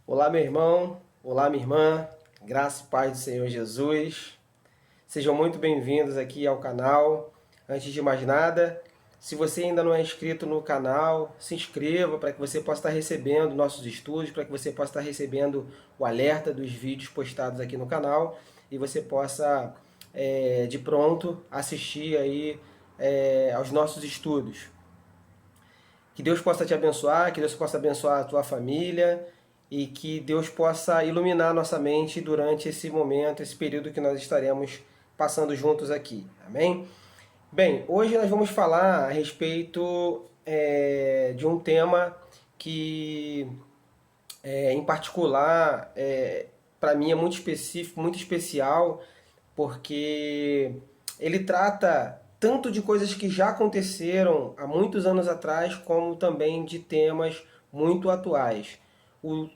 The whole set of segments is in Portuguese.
Olá, meu irmão. Olá, minha irmã. Graça e paz do Senhor Jesus. Sejam muito bem-vindos aqui ao canal. Antes de mais nada, se você ainda não é inscrito no canal, se inscreva para que você possa estar recebendo nossos estudos, para que você possa estar recebendo o alerta dos vídeos postados aqui no canal e você possa, de pronto, assistir aí aos nossos estudos. Que Deus possa te abençoar, que Deus possa abençoar a tua família e que Deus possa iluminar nossa mente durante esse momento, esse período que nós estaremos passando juntos aqui. Amém? Bem, hoje nós vamos falar a respeito de um tema que, em particular, para mim é muito específico, muito especial, porque ele trata tanto de coisas que já aconteceram há muitos anos atrás, como também de temas muito atuais.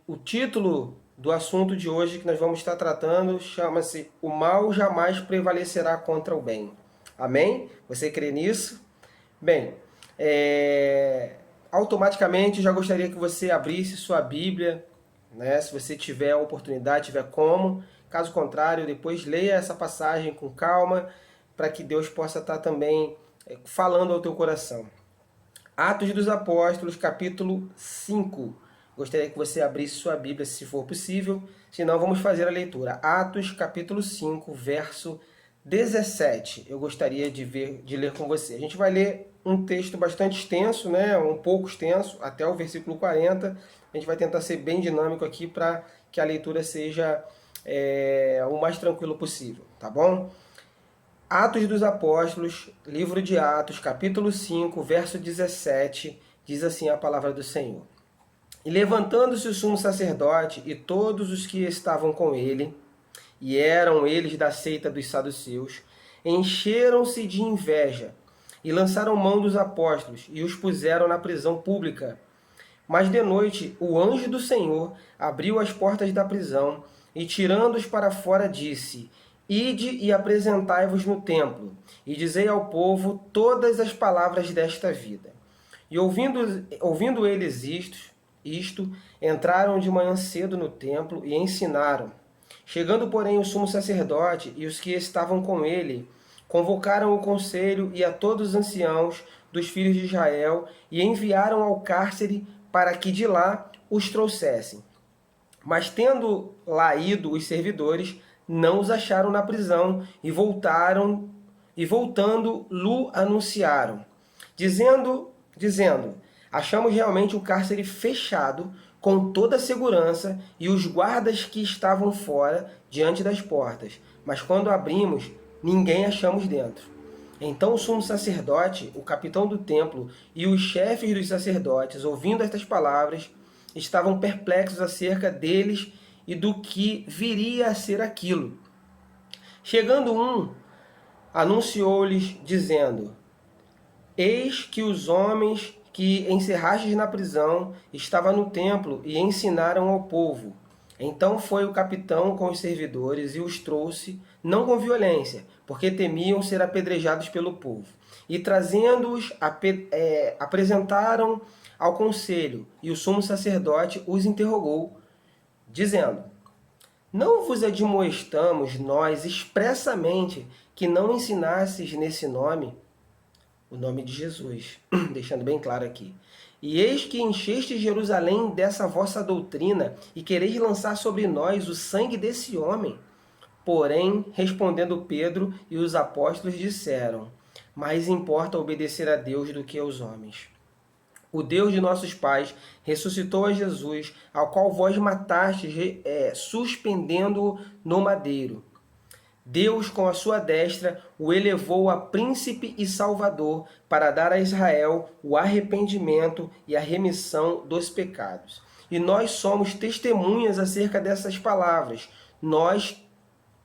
O título do assunto de hoje que nós vamos estar tratando chama-se O Mal Jamais Prevalecerá contra o Bem. Amém? Você crê nisso? Bem, automaticamente já gostaria que você abrisse sua Bíblia, né? Se você tiver a oportunidade, tiver como. Caso contrário, depois leia essa passagem com calma, para que Deus possa estar também falando ao teu coração. Atos dos Apóstolos, capítulo 5. Gostaria que você abrisse sua Bíblia, se for possível. Senão, vamos fazer a leitura. Atos, capítulo 5, verso 17. Eu gostaria de ler com você. A gente vai ler um texto bastante extenso, né? Um pouco extenso, até o versículo 40. A gente vai tentar ser bem dinâmico aqui para que a leitura seja o mais tranquilo possível, tá bom? Atos dos Apóstolos, livro de Atos, capítulo 5, verso 17, diz assim a palavra do Senhor. E levantando-se o sumo sacerdote e todos os que estavam com ele, e eram eles da seita dos saduceus, encheram-se de inveja e lançaram mão dos apóstolos e os puseram na prisão pública. Mas de noite o anjo do Senhor abriu as portas da prisão e, tirando-os para fora, disse: Ide e apresentai-vos no templo, e dizei ao povo todas as palavras desta vida. E ouvindo eles isto, entraram de manhã cedo no templo e ensinaram. Chegando, porém, o sumo sacerdote e os que estavam com ele, convocaram o conselho e a todos os anciãos dos filhos de Israel e enviaram ao cárcere para que de lá os trouxessem. Mas tendo lá ido os servidores, não os acharam na prisão e voltando, lhe anunciaram, dizendo, achamos realmente o cárcere fechado com toda a segurança e os guardas que estavam fora diante das portas. Mas quando abrimos, ninguém achamos dentro. Então o sumo sacerdote, o capitão do templo e os chefes dos sacerdotes, ouvindo estas palavras, estavam perplexos acerca deles e do que viria a ser aquilo. Chegando um, anunciou-lhes, dizendo: Eis que os homens que encerrastes na prisão estavam no templo e ensinaram ao povo. Então foi o capitão com os servidores e os trouxe, não com violência, porque temiam ser apedrejados pelo povo. E trazendo-os, apresentaram ao conselho, e o sumo sacerdote os interrogou, dizendo: Não vos admoestamos nós expressamente que não ensinasses nesse nome, o nome de Jesus, deixando bem claro aqui. E eis que encheste Jerusalém dessa vossa doutrina, e quereis lançar sobre nós o sangue desse homem. Porém, respondendo Pedro e os apóstolos disseram: Mais importa obedecer a Deus do que aos homens. O Deus de nossos pais ressuscitou a Jesus, ao qual vós matastes, suspendendo-o no madeiro. Deus, com a sua destra, o elevou a príncipe e salvador para dar a Israel o arrependimento e a remissão dos pecados. E nós somos testemunhas acerca dessas palavras, nós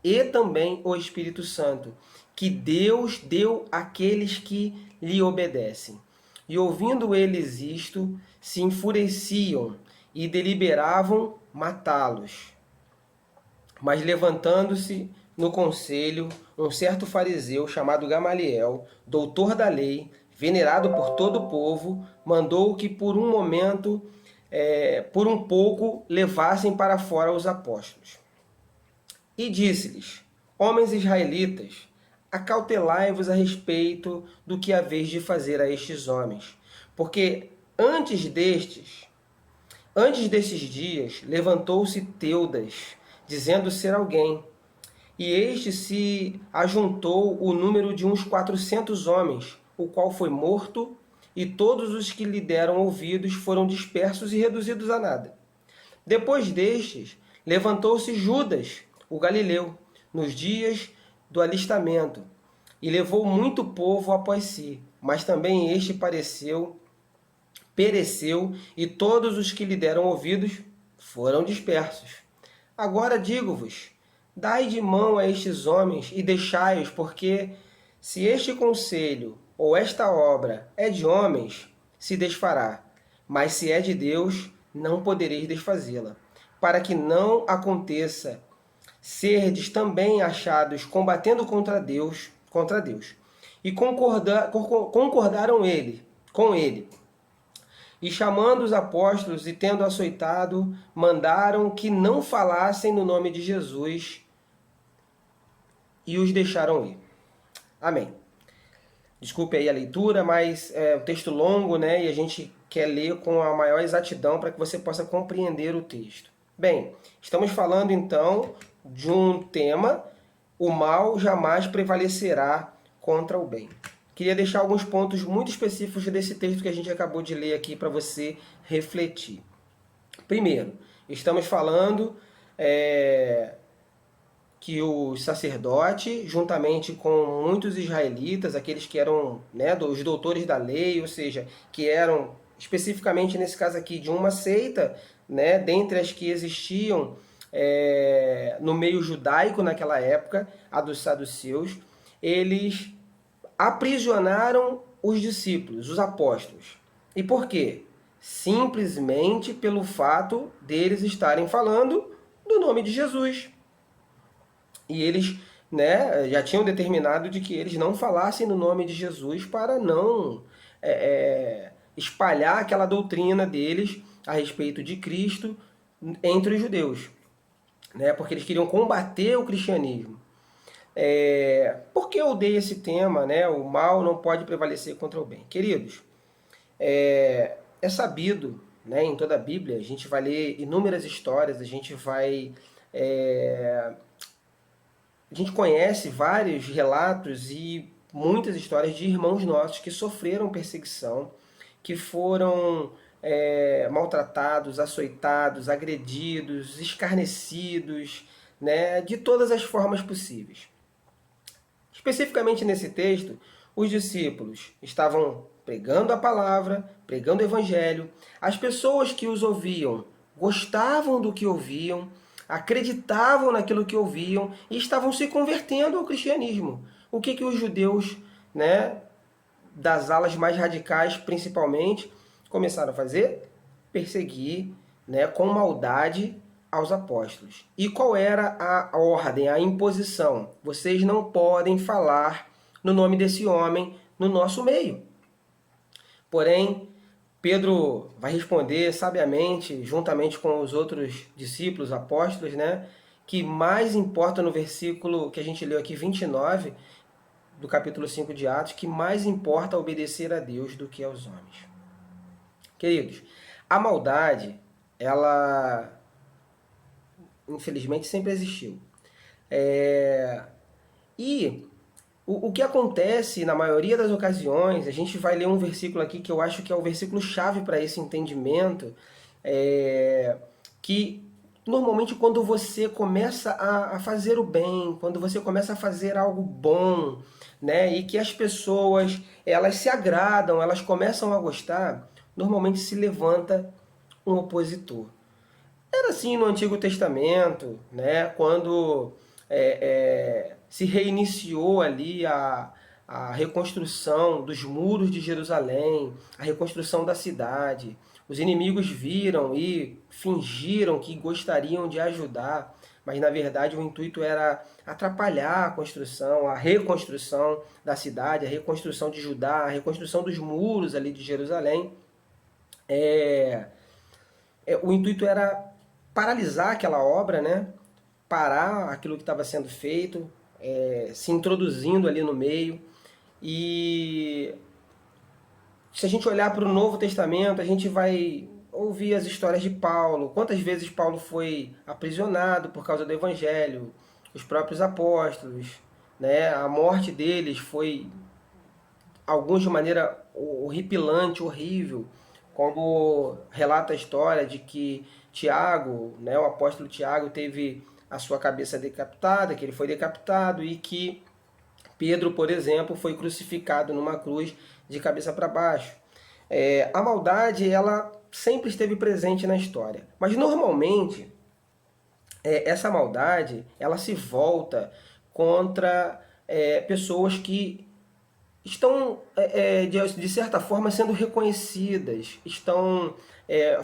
e também o Espírito Santo, que Deus deu àqueles que lhe obedecem. E ouvindo eles isto, se enfureciam e deliberavam matá-los. Mas levantando-se no conselho, um certo fariseu chamado Gamaliel, doutor da lei, venerado por todo o povo, mandou que por um momento por um pouco levassem para fora os apóstolos. E disse-lhes: homens israelitas, acautelai-vos a respeito do que haveis de fazer a estes homens, porque antes destes dias, levantou-se Teudas, dizendo ser alguém, e este se ajuntou o número de uns 400 homens, o qual foi morto, e todos os que lhe deram ouvidos foram dispersos e reduzidos a nada. Depois destes, levantou-se Judas, o galileu, nos dias do alistamento, e levou muito povo após si, mas também este pereceu, e todos os que lhe deram ouvidos foram dispersos. Agora digo-vos, dai de mão a estes homens e deixai-os, porque se este conselho ou esta obra é de homens, se desfará, mas se é de Deus, não podereis desfazê-la, para que não aconteça serdes também achados combatendo contra Deus. E concordaram com ele. E chamando os apóstolos e tendo açoitado, mandaram que não falassem no nome de Jesus e os deixaram ir. Amém. Desculpe aí a leitura, mas é um texto longo, né? E a gente quer ler com a maior exatidão para que você possa compreender o texto. Bem, estamos falando então de um tema: o mal jamais prevalecerá contra o bem. Queria deixar alguns pontos muito específicos desse texto que a gente acabou de ler aqui para você refletir. Primeiro, estamos falando que o sacerdote, juntamente com muitos israelitas, aqueles que eram, né, os doutores da lei, ou seja, que eram especificamente nesse caso aqui de uma seita, né, dentre as que existiam no meio judaico naquela época, a dos saduceus, eles aprisionaram os discípulos, os apóstolos. E por quê? Simplesmente pelo fato deles estarem falando do nome de Jesus. E eles, né, já tinham determinado de que eles não falassem no nome de Jesus para não espalhar aquela doutrina deles a respeito de Cristo entre os judeus, né, porque eles queriam combater o cristianismo. Por que eu dei esse tema, né? O mal não pode prevalecer contra o bem? Queridos, é sabido, né, em toda a Bíblia, a gente vai ler inúmeras histórias, a gente conhece vários relatos e muitas histórias de irmãos nossos que sofreram perseguição, que foram maltratados, açoitados, agredidos, escarnecidos, né, de todas as formas possíveis. Especificamente nesse texto, os discípulos estavam pregando a palavra, pregando o evangelho. As pessoas que os ouviam gostavam do que ouviam, acreditavam naquilo que ouviam e estavam se convertendo ao cristianismo. O que os judeus, né, das alas mais radicais principalmente, começaram a fazer? Perseguir, né, com maldade aos apóstolos. E qual era a ordem, a imposição? Vocês não podem falar no nome desse homem no nosso meio. Porém, Pedro vai responder sabiamente, juntamente com os outros discípulos, apóstolos, né, que mais importa no versículo que a gente leu aqui, 29, do capítulo 5 de Atos, que mais importa obedecer a Deus do que aos homens. Queridos, a maldade, ela infelizmente sempre existiu. E o que acontece na maioria das ocasiões, a gente vai ler um versículo aqui que eu acho que é o versículo-chave para esse entendimento, que normalmente quando você começa a fazer o bem, quando você começa a fazer algo bom, né, e que as pessoas elas se agradam, elas começam a gostar, normalmente se levanta um opositor. Era assim no Antigo Testamento, né, quando se reiniciou ali a reconstrução dos muros de Jerusalém, a reconstrução da cidade. Os inimigos viram e fingiram que gostariam de ajudar, mas na verdade o intuito era atrapalhar a construção, a reconstrução da cidade, a reconstrução de Judá, a reconstrução dos muros ali de Jerusalém. O intuito era paralisar aquela obra, né? Parar aquilo que estava sendo feito, se introduzindo ali no meio. E se a gente olhar para o Novo Testamento, a gente vai ouvir as histórias de Paulo. Quantas vezes Paulo foi aprisionado por causa do Evangelho, os próprios apóstolos, né? A morte deles foi, alguns de maneira horripilante, horrível, como relata a história de que Tiago, né, o apóstolo Tiago, teve a sua cabeça decapitada, que ele foi decapitado, e que Pedro, por exemplo, foi crucificado numa cruz de cabeça para baixo. A maldade, ela sempre esteve presente na história, mas normalmente essa maldade, ela se volta contra pessoas que estão, de certa forma, sendo reconhecidas, estão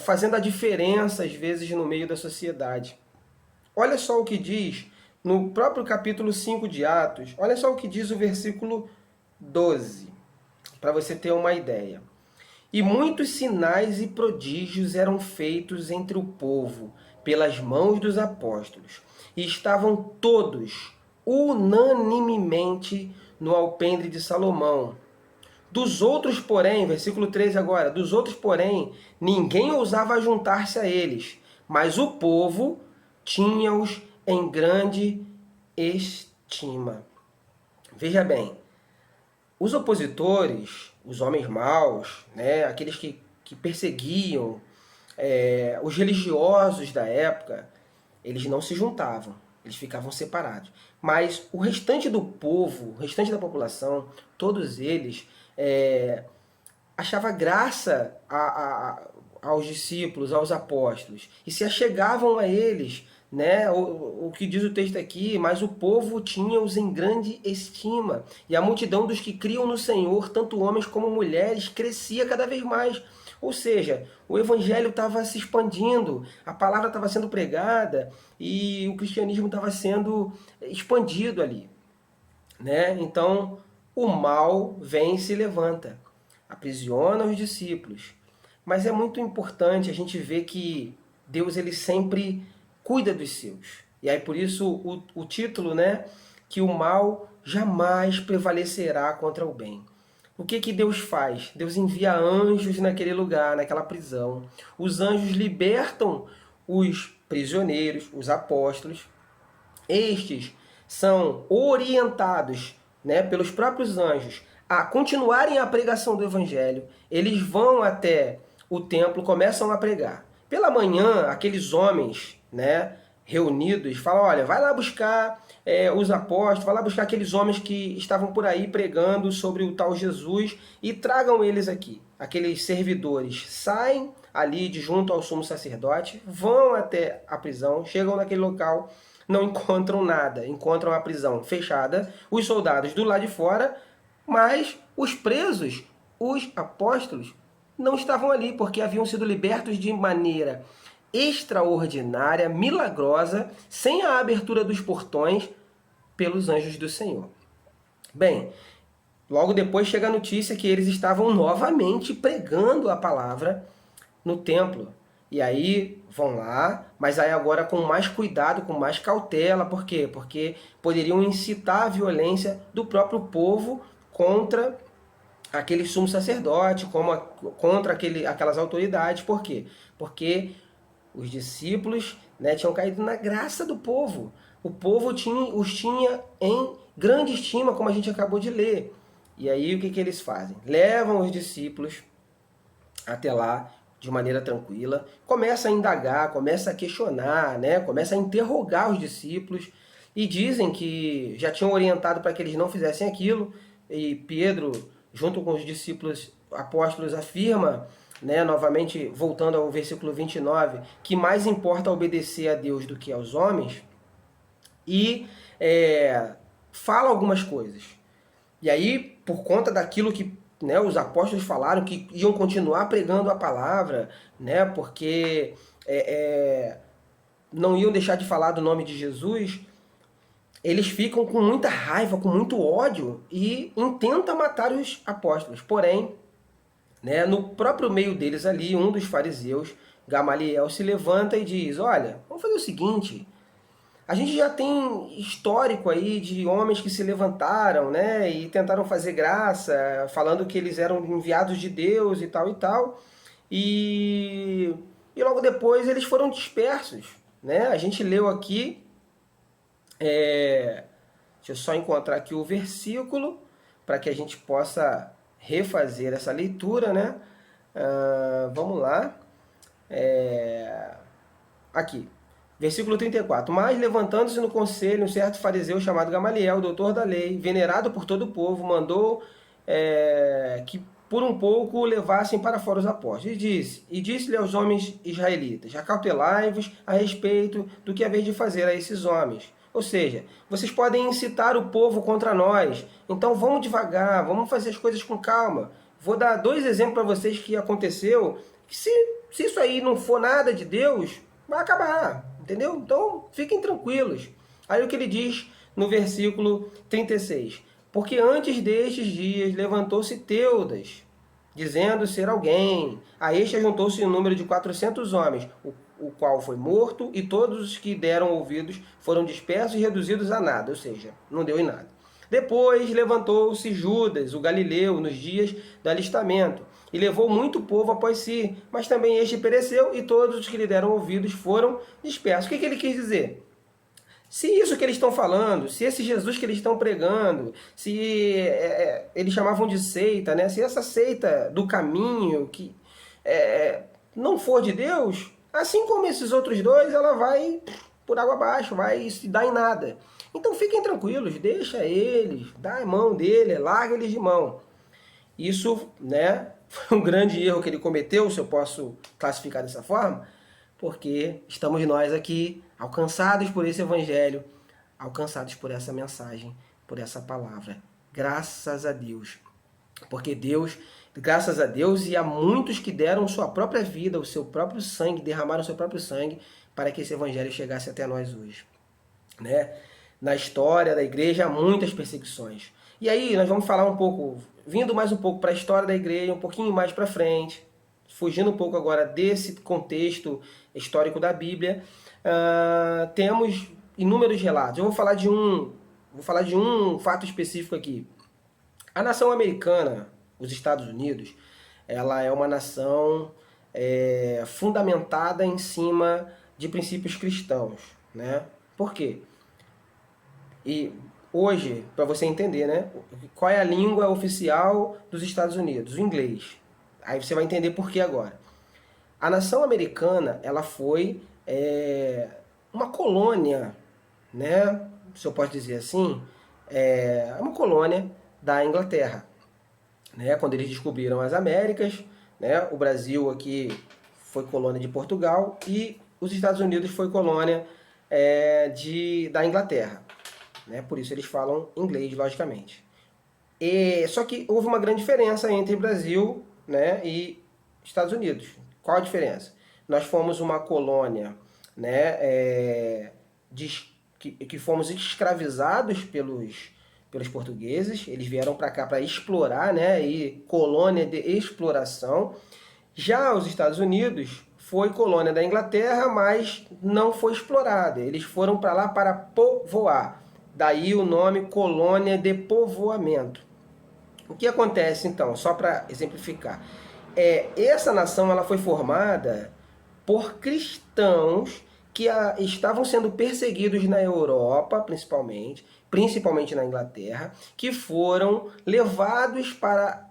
fazendo a diferença, às vezes, no meio da sociedade. Olha só o que diz no próprio capítulo 5 de Atos, olha só o que diz o versículo 12, para você ter uma ideia. E muitos sinais e prodígios eram feitos entre o povo, pelas mãos dos apóstolos, e estavam todos, unanimemente, no alpendre de Salomão. Dos outros, porém, versículo 13 agora, dos outros, porém, ninguém ousava juntar-se a eles, mas o povo tinha-os em grande estima. Veja bem, os opositores, os homens maus, né, aqueles que perseguiam os religiosos da época, eles não se juntavam, eles ficavam separados. Mas o restante do povo, o restante da população, todos eles achava graça aos discípulos, aos apóstolos, e se achegavam a eles, né? O que diz o texto aqui, mas o povo tinha-os em grande estima, e a multidão dos que criam no Senhor, tanto homens como mulheres, crescia cada vez mais. Ou seja, o evangelho estava se expandindo, a palavra estava sendo pregada e o cristianismo estava sendo expandido ali, né? Então, o mal vem e se levanta, aprisiona os discípulos. Mas é muito importante a gente ver que Deus ele sempre cuida dos seus. E aí por isso o título, né, que o mal jamais prevalecerá contra o bem. O que Deus faz? Deus envia anjos naquele lugar, naquela prisão. Os anjos libertam os prisioneiros, os apóstolos. Estes são orientados, né, pelos próprios anjos a continuarem a pregação do Evangelho. Eles vão até o templo, começam a pregar. Pela manhã, aqueles homens, né, reunidos falam, olha, vai lá buscar os apóstolos, vai lá buscar aqueles homens que estavam por aí pregando sobre o tal Jesus e tragam eles aqui. Aqueles servidores saem ali de junto ao sumo sacerdote, vão até a prisão, chegam naquele local, não encontram nada, encontram a prisão fechada, os soldados do lado de fora, mas os presos, os apóstolos, não estavam ali, porque haviam sido libertos de maneira extraordinária, milagrosa, sem a abertura dos portões, pelos anjos do Senhor. Bem, logo depois chega a notícia que eles estavam novamente pregando a palavra no templo. E aí vão lá, mas aí agora com mais cuidado, com mais cautela. Por quê? Porque poderiam incitar a violência do próprio povo contra aquele sumo sacerdote, contra aquelas autoridades. Por quê? Porque os discípulos, né, tinham caído na graça do povo. O povo os tinha em grande estima, como a gente acabou de ler. E aí o que eles fazem? Levam os discípulos até lá de maneira tranquila, começa a indagar, começa a questionar, né, começa a interrogar os discípulos, e dizem que já tinham orientado para que eles não fizessem aquilo, e Pedro, junto com os discípulos apóstolos, afirma, né, novamente voltando ao versículo 29, que mais importa obedecer a Deus do que aos homens, e fala algumas coisas. E aí, por conta daquilo que, né, os apóstolos falaram, que iam continuar pregando a palavra, né, porque não iam deixar de falar do nome de Jesus, eles ficam com muita raiva, com muito ódio e intentam matar os apóstolos. Porém, né, no próprio meio deles ali, um dos fariseus Gamaliel se levanta e diz, olha, vamos fazer o seguinte, a gente já tem histórico aí de homens que se levantaram, né, e tentaram fazer graça, falando que eles eram enviados de Deus e tal e tal, e logo depois eles foram dispersos, né? A gente leu aqui, deixa eu só encontrar aqui o versículo para que a gente possa refazer essa leitura, né? Vamos lá. Aqui, versículo 34. Mas, levantando-se no conselho, um certo fariseu chamado Gamaliel, doutor da lei, venerado por todo o povo, mandou que por um pouco o levassem para fora os apóstolos. E disse-lhe aos homens israelitas, acautelai-vos a respeito do que haveis de fazer a esses homens. Ou seja, vocês podem incitar o povo contra nós, então vamos devagar, vamos fazer as coisas com calma. Vou dar 2 exemplos para vocês que aconteceu, que se isso aí não for nada de Deus, vai acabar, entendeu? Então, fiquem tranquilos. Aí o que ele diz no versículo 36. Porque antes destes dias levantou-se Teudas, dizendo ser alguém. A este juntou-se um número de 400 homens, o qual foi morto, e todos os que deram ouvidos foram dispersos e reduzidos a nada, ou seja, não deu em nada. Depois levantou-se Judas, o Galileu, nos dias do alistamento, e levou muito povo após si, mas também este pereceu, e todos os que lhe deram ouvidos foram dispersos. O que ele quis dizer? Se isso que eles estão falando, se esse Jesus que eles estão pregando, se eles chamavam de seita, né? Se essa seita do caminho que não for de Deus, assim como esses outros dois, ela vai por água abaixo, vai se dar em nada. Então fiquem tranquilos, deixa eles, dá a mão dele, larga eles de mão. Isso, né, foi um grande erro que ele cometeu, se eu posso classificar dessa forma, porque estamos nós aqui, alcançados por esse evangelho, alcançados por essa mensagem, por essa palavra. Graças a Deus. Porque Deus, graças a Deus, e a muitos que deram sua própria vida, o seu próprio sangue, derramaram o seu próprio sangue, para que esse evangelho chegasse até nós hoje, né? Na história da igreja há muitas perseguições. E aí nós vamos falar um pouco, vindo mais um pouco para a história da igreja, um pouquinho mais para frente, fugindo um pouco agora desse contexto histórico da Bíblia, temos inúmeros relatos. Eu vou falar de um fato específico aqui. A nação americana, os Estados Unidos, ela é uma nação fundamentada em cima de princípios cristãos, né? Por quê? E hoje, para você entender, né, qual é a língua oficial dos Estados Unidos? O inglês. Aí você vai entender por que agora. A nação americana, ela foi uma colônia, né, se eu posso dizer assim, uma colônia da Inglaterra, né, quando eles descobriram as Américas, né, o Brasil aqui foi colônia de Portugal e os Estados Unidos foi colônia da Inglaterra. Né? Por isso eles falam inglês, logicamente. Só que houve uma grande diferença entre Brasil, né, e Estados Unidos. Qual a diferença? Nós fomos uma colônia, né, que fomos escravizados pelos portugueses. Eles vieram para cá para explorar, né, e colônia de exploração. Já os Estados Unidos foi colônia da Inglaterra, mas não foi explorada. Eles foram para lá para povoar. Daí o nome colônia de povoamento. O que acontece então, só para exemplificar, essa nação ela foi formada por cristãos que estavam sendo perseguidos na Europa, principalmente na Inglaterra, que foram levados para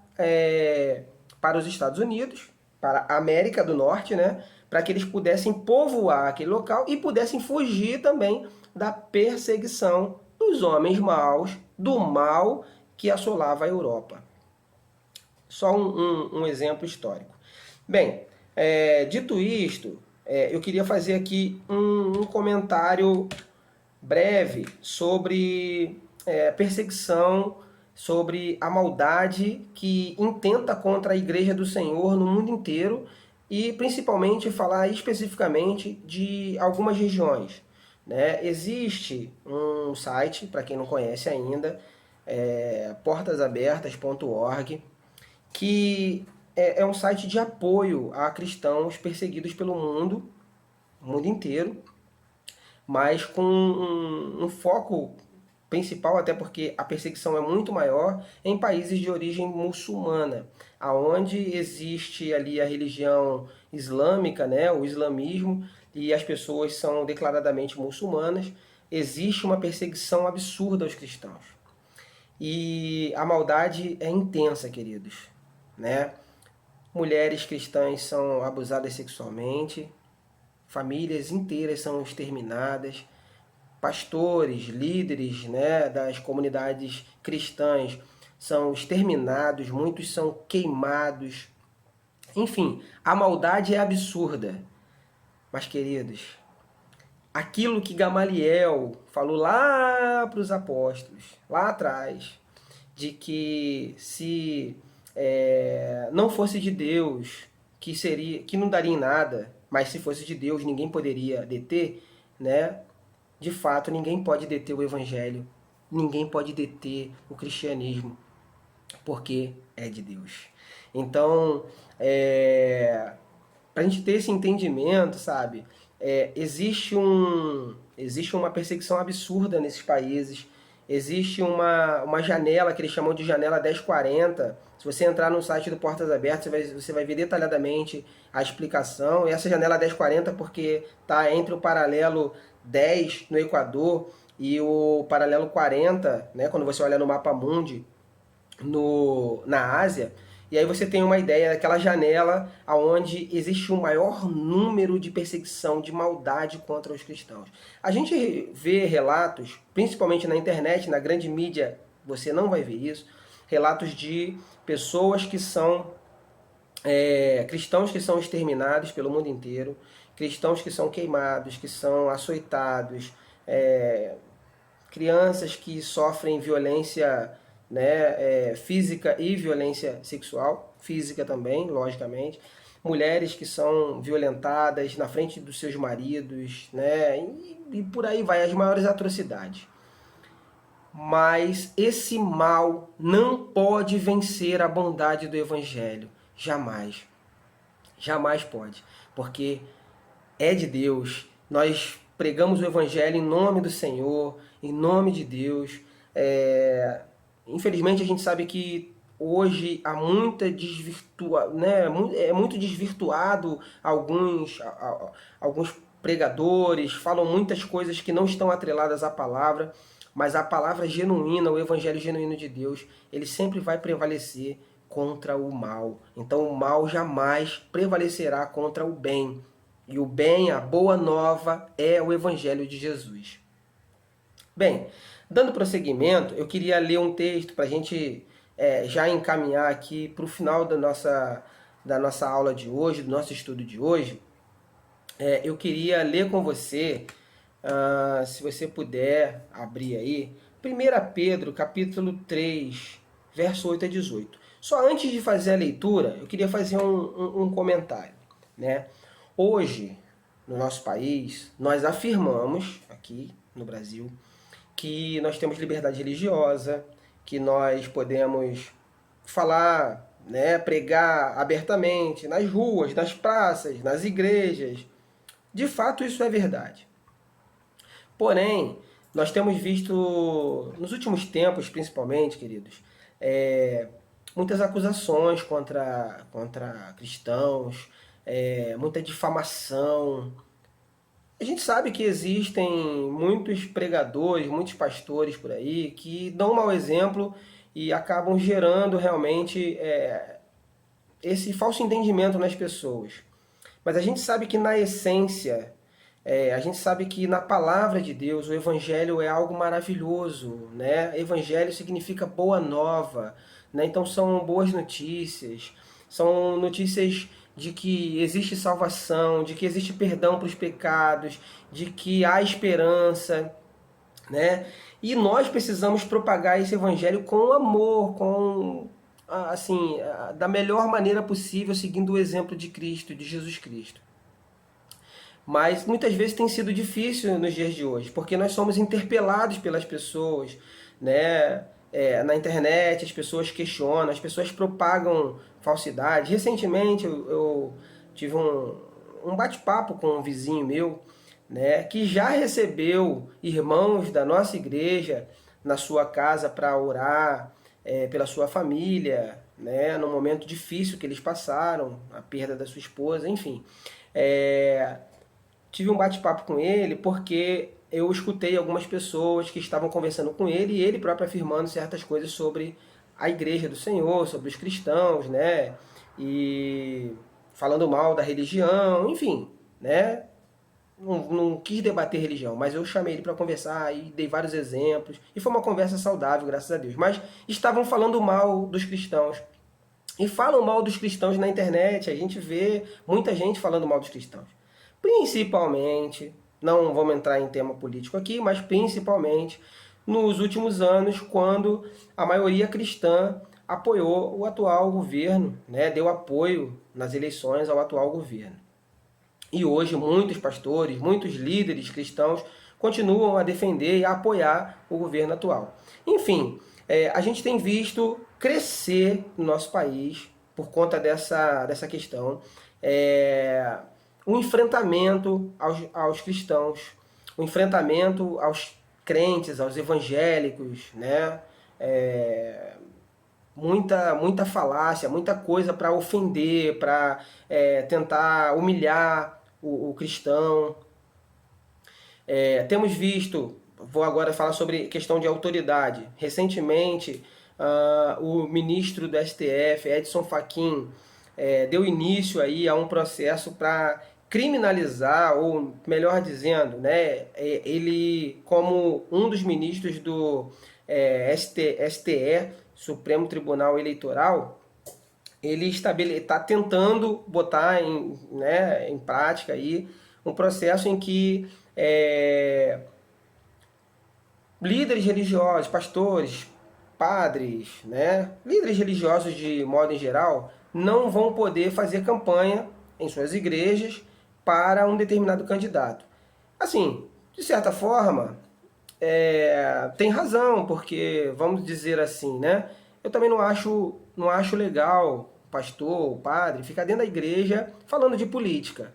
os Estados Unidos, para a América do Norte, né, para que eles pudessem povoar aquele local e pudessem fugir também da perseguição dos homens maus, do mal que assolava a Europa. Só um exemplo histórico. Bem, dito isto, eu queria fazer aqui um comentário breve sobre perseguição, sobre a maldade que intenta contra a Igreja do Senhor no mundo inteiro e principalmente falar especificamente de algumas regiões. Né? Existe um site, para quem não conhece ainda, portasabertas.org, que é um site de apoio a cristãos perseguidos pelo mundo, o mundo inteiro, mas com um foco principal, até porque a perseguição é muito maior em países de origem muçulmana, aonde existe ali a religião islâmica, né, o islamismo, e as pessoas são declaradamente muçulmanas, existe uma perseguição absurda aos cristãos. E a maldade é intensa, queridos, né? Mulheres cristãs são abusadas sexualmente, famílias inteiras são exterminadas, pastores, líderes, né, das comunidades cristãs são exterminados, muitos são queimados. Enfim, a maldade é absurda. Mas, queridos, aquilo que Gamaliel falou lá para os apóstolos, lá atrás, de que se não fosse de Deus, que não daria em nada, mas se fosse de Deus ninguém poderia deter, né? De fato, ninguém pode deter o evangelho, ninguém pode deter o cristianismo, porque é de Deus. Então, para a gente ter esse entendimento, sabe, existe uma perseguição absurda nesses países, existe uma janela que eles chamam de janela 1040. Se você entrar no site do Portas Abertas, você vai ver detalhadamente a explicação. E essa janela 1040 porque está entre o paralelo 10 no Equador e o paralelo 40, né, quando você olha no mapa mundi, na Ásia, e aí você tem uma ideia daquela janela onde existe um maior número de perseguição, de maldade contra os cristãos. A gente vê relatos, principalmente na internet, na grande mídia, você não vai ver isso, relatos de pessoas que são cristãos que são exterminados pelo mundo inteiro, cristãos que são queimados, que são açoitados, crianças que sofrem violência, né, física e violência sexual, física também, logicamente, mulheres que são violentadas na frente dos seus maridos, né, e por aí vai, as maiores atrocidades. Mas esse mal não pode vencer a bondade do Evangelho, jamais. Jamais pode, porque é de Deus. Nós pregamos o Evangelho em nome do Senhor, em nome de Deus. Infelizmente a gente sabe que hoje há muita né? É muito desvirtuado alguns pregadores, falam muitas coisas que não estão atreladas à palavra, mas a palavra genuína, o Evangelho genuíno de Deus, ele sempre vai prevalecer contra o mal. Então o mal jamais prevalecerá contra o bem. E o bem, a boa nova, é o Evangelho de Jesus. Bem, dando prosseguimento, eu queria ler um texto para a gente já encaminhar aqui para o final da nossa aula de hoje, do nosso estudo de hoje. Eu queria ler com você, se você puder abrir aí, 1 Pedro, capítulo 3, verso 8 a 18. Só antes de fazer a leitura, eu queria fazer um comentário, né? Hoje, no nosso país, nós afirmamos, aqui no Brasil, que nós temos liberdade religiosa, que nós podemos falar, né, pregar abertamente nas ruas, nas praças, nas igrejas. De fato, isso é verdade. Porém, nós temos visto, nos últimos tempos principalmente, queridos, muitas acusações contra cristãos, muita difamação. A gente sabe que existem muitos pregadores, muitos pastores por aí que dão um mau exemplo e acabam gerando realmente esse falso entendimento nas pessoas. Mas a gente sabe que na essência, a gente sabe que na palavra de Deus o Evangelho é algo maravilhoso, né? Evangelho significa boa nova, né? Então são boas notícias, são notícias de que existe salvação, de que existe perdão para os pecados, de que há esperança, né? E nós precisamos propagar esse Evangelho com amor, assim, da melhor maneira possível, seguindo o exemplo de Cristo, de Jesus Cristo. Mas muitas vezes tem sido difícil nos dias de hoje, porque nós somos interpelados pelas pessoas, né? na internet, as pessoas questionam, as pessoas propagam falsidades. Recentemente eu tive um bate-papo com um vizinho meu, né, que já recebeu irmãos da nossa igreja na sua casa para orar pela sua família, né, no momento difícil que eles passaram, a perda da sua esposa, enfim. Tive um bate-papo com ele porque eu escutei algumas pessoas que estavam conversando com ele e ele próprio afirmando certas coisas sobre a igreja do Senhor, sobre os cristãos, né? E falando mal da religião, enfim, né? Não quis debater religião, mas eu chamei ele para conversar e dei vários exemplos. E foi uma conversa saudável, graças a Deus. Mas estavam falando mal dos cristãos. E falam mal dos cristãos na internet, a gente vê muita gente falando mal dos cristãos. Principalmente, não vamos entrar em tema político aqui, mas principalmente nos últimos anos, quando a maioria cristã apoiou o atual governo, né, deu apoio nas eleições ao atual governo. E hoje muitos pastores, muitos líderes cristãos continuam a defender e a apoiar o governo atual. Enfim, a gente tem visto crescer no nosso país, por conta dessa questão, o enfrentamento aos cristãos, o enfrentamento aos crentes, aos evangélicos, né? Muita falácia, muita coisa para ofender, para tentar humilhar o cristão. Temos visto, vou agora falar sobre questão de autoridade. Recentemente, o ministro do STF, Edson Fachin, deu início aí a um processo para criminalizar, ou melhor dizendo, né, ele, como um dos ministros do STE, Supremo Tribunal Eleitoral, ele está tentando botar em prática aí um processo em que líderes religiosos, pastores, padres, né, líderes religiosos de modo em geral, não vão poder fazer campanha em suas igrejas para um determinado candidato. Assim, de certa forma, tem razão, porque, vamos dizer assim, né, eu também não acho legal o pastor, o padre, ficar dentro da igreja falando de política.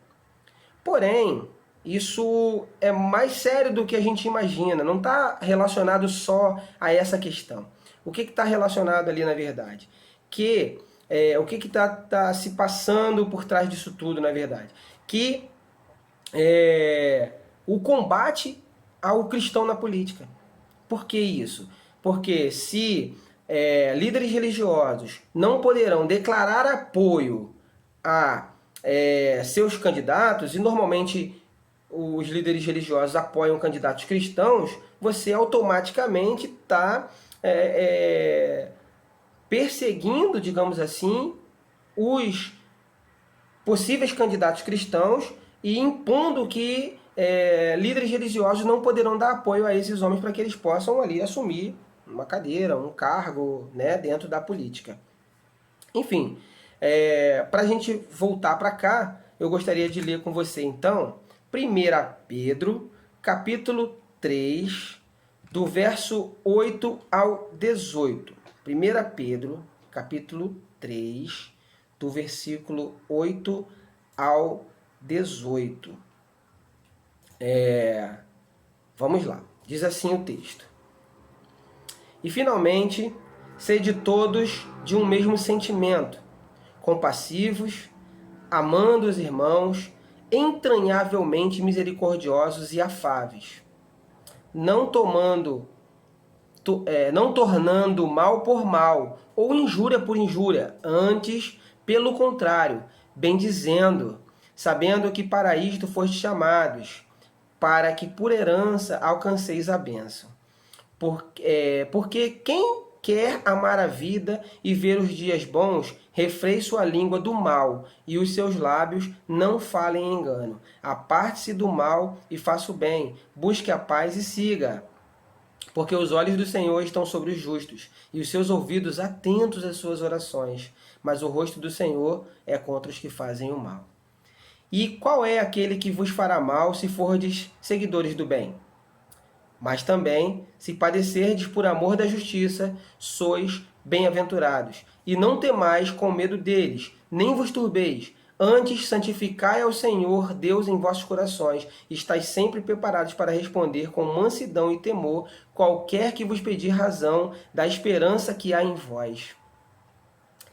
Porém, isso é mais sério do que a gente imagina, não está relacionado só a essa questão. O que está relacionado ali na verdade? O que está se passando por trás disso tudo, na verdade? Que o combate ao cristão na política. Por que isso? Porque se líderes religiosos não poderão declarar apoio a seus candidatos, e normalmente os líderes religiosos apoiam candidatos cristãos, você automaticamente está perseguindo, digamos assim, os possíveis candidatos cristãos e impondo que líderes religiosos não poderão dar apoio a esses homens para que eles possam ali assumir uma cadeira, um cargo, né, dentro da política. Enfim, para a gente voltar para cá, eu gostaria de ler com você então 1 Pedro, capítulo 3, do verso 8 ao 18. 1 Pedro, capítulo 3, do versículo 8 ao 18. Vamos lá, diz assim o texto. E finalmente, sede todos de um mesmo sentimento, compassivos, amando os irmãos, entranhavelmente misericordiosos e afáveis, não tornando mal por mal, ou injúria por injúria, antes, pelo contrário, bendizendo, sabendo que para isto fostes chamados, para que por herança alcanceis a bênção. Porque quem quer amar a vida e ver os dias bons, refreie sua língua do mal, e os seus lábios não falem engano. Aparte-se do mal e faça o bem, busque a paz e siga. Porque os olhos do Senhor estão sobre os justos, e os seus ouvidos atentos às suas orações. Mas o rosto do Senhor é contra os que fazem o mal. E qual é aquele que vos fará mal se fordes seguidores do bem? Mas também, se padecerdes por amor da justiça, sois bem-aventurados. E não temais com medo deles, nem vos turbeis. Antes, santificai ao Senhor Deus em vossos corações, e estáis sempre preparados para responder com mansidão e temor qualquer que vos pedir razão da esperança que há em vós.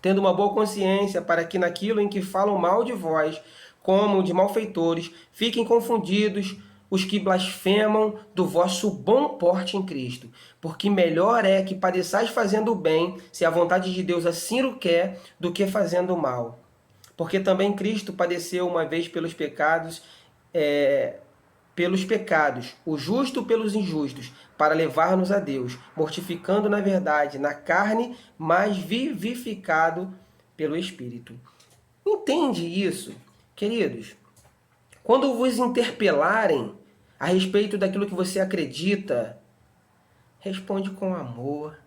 Tendo uma boa consciência para que naquilo em que falam mal de vós, como de malfeitores, fiquem confundidos os que blasfemam do vosso bom porte em Cristo. Porque melhor é que padeçais fazendo o bem, se a vontade de Deus assim o quer, do que fazendo o mal. Porque também Cristo padeceu uma vez pelos pecados, o justo pelos injustos, para levar-nos a Deus, mortificando na verdade na carne, mas vivificado pelo Espírito. Entende isso, queridos? Quando vos interpelarem a respeito daquilo que você acredita, responde com amor,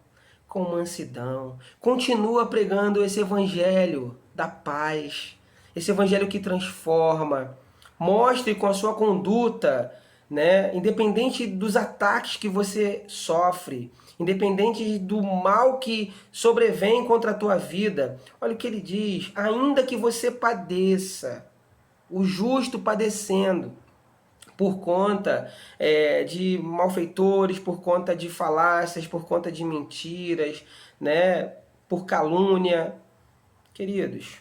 com mansidão. Continua pregando esse evangelho da paz, esse evangelho que transforma. Mostre com a sua conduta, né, independente dos ataques que você sofre, independente do mal que sobrevém contra a tua vida. Olha o que ele diz: ainda que você padeça, o justo padecendo, por conta de malfeitores, por conta de falácias, por conta de mentiras, né, por calúnia. Queridos,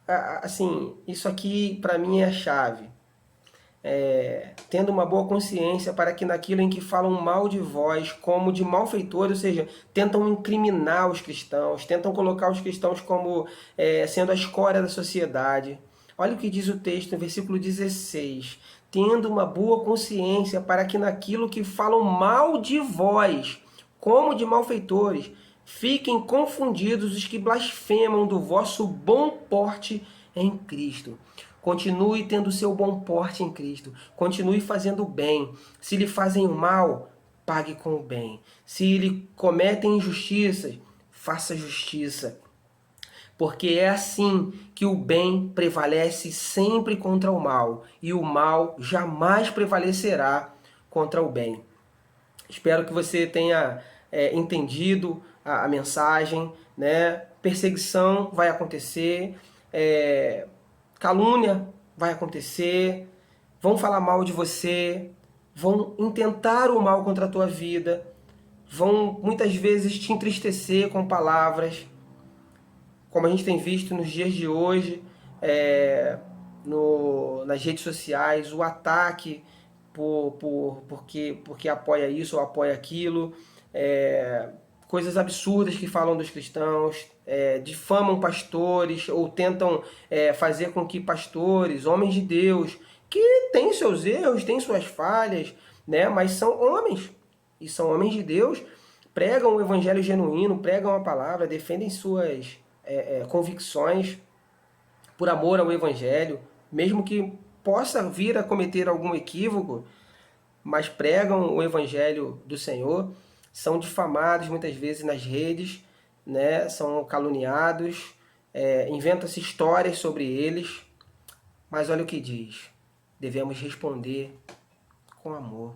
assim, isso aqui para mim é a chave. Tendo uma boa consciência para que naquilo em que falam mal de vós, como de malfeitores, ou seja, tentam incriminar os cristãos, tentam colocar os cristãos como sendo a escória da sociedade. Olha o que diz o texto no versículo 16. Tendo uma boa consciência para que naquilo que falam mal de vós, como de malfeitores, fiquem confundidos os que blasfemam do vosso bom porte em Cristo. Continue tendo o seu bom porte em Cristo. Continue fazendo o bem. Se lhe fazem o mal, pague com o bem. Se lhe cometem injustiças, faça justiça. Porque é assim que o bem prevalece sempre contra o mal, e o mal jamais prevalecerá contra o bem. Espero que você tenha entendido a mensagem, né? Perseguição vai acontecer, calúnia vai acontecer, vão falar mal de você, vão intentar o mal contra a tua vida, vão muitas vezes te entristecer com palavras, como a gente tem visto nos dias de hoje, nas redes sociais, o ataque porque apoia isso ou apoia aquilo, coisas absurdas que falam dos cristãos, difamam pastores ou tentam fazer com que pastores, homens de Deus, que têm seus erros, têm suas falhas, né, mas são homens, e são homens de Deus, pregam o evangelho genuíno, pregam a palavra, defendem suas convicções por amor ao evangelho, mesmo que possa vir a cometer algum equívoco, mas pregam o evangelho do Senhor, são difamados muitas vezes nas redes, né? São caluniados, inventa-se histórias sobre eles, mas olha o que diz: devemos responder com amor,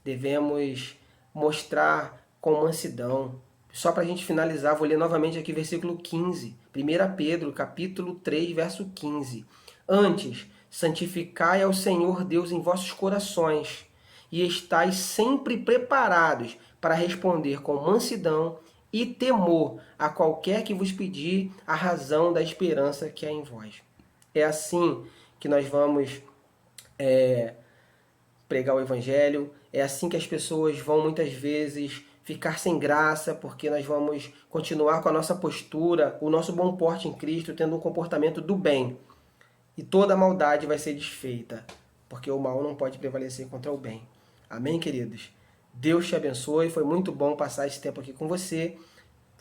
devemos mostrar com mansidão. Só para a gente finalizar, vou ler novamente aqui versículo 15, 1 Pedro, capítulo 3, verso 15. Antes, santificai ao Senhor Deus em vossos corações, e estais sempre preparados para responder com mansidão e temor a qualquer que vos pedir a razão da esperança que há em vós. É assim que nós vamos pregar o evangelho, é assim que as pessoas vão muitas vezes ficar sem graça, porque nós vamos continuar com a nossa postura, o nosso bom porte em Cristo, tendo um comportamento do bem. E toda a maldade vai ser desfeita, porque o mal não pode prevalecer contra o bem. Amém, queridos? Deus te abençoe, foi muito bom passar esse tempo aqui com você.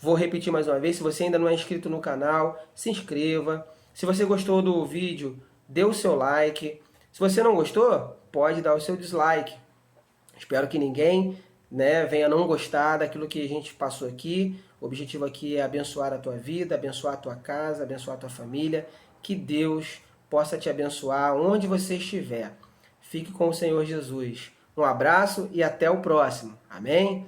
Vou repetir mais uma vez, se você ainda não é inscrito no canal, se inscreva. Se você gostou do vídeo, dê o seu like. Se você não gostou, pode dar o seu dislike. Espero que ninguém venha não gostar daquilo que a gente passou aqui. O objetivo aqui é abençoar a tua vida, abençoar a tua casa, abençoar a tua família. Que Deus possa te abençoar onde você estiver. Fique com o Senhor Jesus. Um abraço e até o próximo. Amém?